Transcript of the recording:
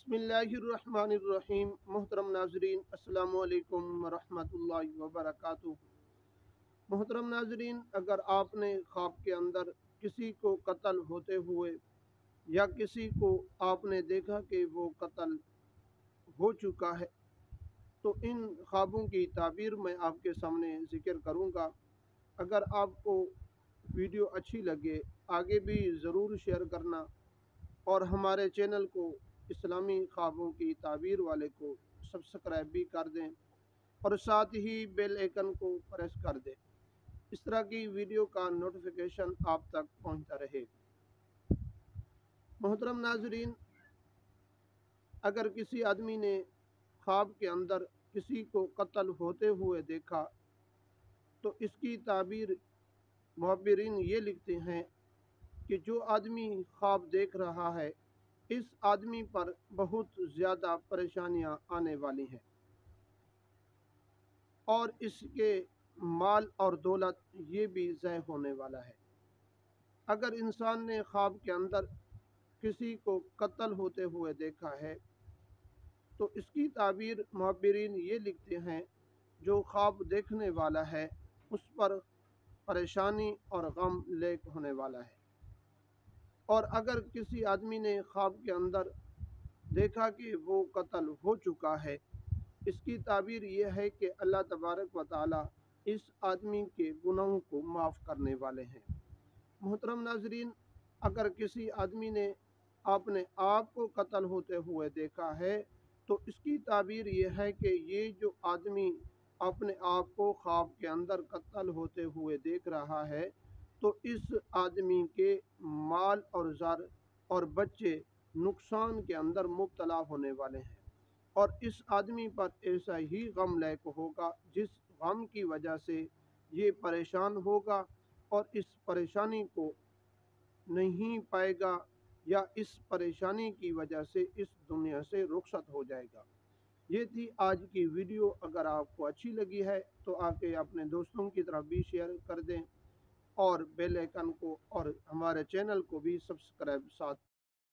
बिस्मिल्लाहिर्रहमानिर्रहीम। मोहतरम नाजरीन, अस्सलामु अलैकुम वरहमतुल्लाहि वबरकातुहू। मोहतरम नाजरीन, अगर आपने ख्वाब के अंदर किसी को कत्ल होते हुए या किसी को आपने देखा कि वो कत्ल हो चुका है, तो इन ख्वाबों की ताबीर मैं आपके सामने ज़िक्र करूँगा। अगर आपको वीडियो अच्छी लगे, आगे भी ज़रूर शेयर करना और हमारे चैनल को इस्लामी ख्वाबों की ताबीर वाले को सब्सक्राइब भी कर दें और साथ ही बेल आइकन को प्रेस कर दें। इस तरह की वीडियो का नोटिफिकेशन आप तक पहुंचता रहे। मोहतरम नाजरीन, अगर किसी आदमी ने ख्वाब के अंदर किसी को कत्ल होते हुए देखा, तो इसकी ताबीर मुहब्बिरीन ये लिखते हैं कि जो आदमी ख्वाब देख रहा है, इस आदमी पर बहुत ज़्यादा परेशानियां आने वाली हैं और इसके माल और दौलत ये भी ज़ाय होने वाला है। अगर इंसान ने ख्वाब के अंदर किसी को कत्ल होते हुए देखा है, तो इसकी ताबीर मुहब्बिरीन ये लिखते हैं, जो ख्वाब देखने वाला है उस पर परेशानी और गम लेक होने वाला है। और अगर किसी आदमी ने ख्वाब के अंदर देखा कि वो कत्ल हो चुका है, इसकी ताबीर ये है कि अल्लाह तबारक व तआला इस आदमी के गुनाहों को माफ़ करने वाले हैं। मोहतरम नाजरीन, अगर किसी आदमी ने अपने आप को कत्ल होते हुए देखा है, तो इसकी ताबीर ये है कि ये जो आदमी अपने आप को ख्वाब के अंदर कत्ल होते हुए देख रहा है, तो इस आदमी के माल और ज़र और बच्चे नुकसान के अंदर मुब्तला होने वाले हैं और इस आदमी पर ऐसा ही गम लायक होगा जिस गम की वजह से ये परेशान होगा और इस परेशानी को नहीं पाएगा या इस परेशानी की वजह से इस दुनिया से रुखसत हो जाएगा। ये थी आज की वीडियो। अगर आपको अच्छी लगी है तो आके अपने दोस्तों की तरफ भी शेयर कर दें और बेल आइकन को और हमारे चैनल को भी सब्सक्राइब साथ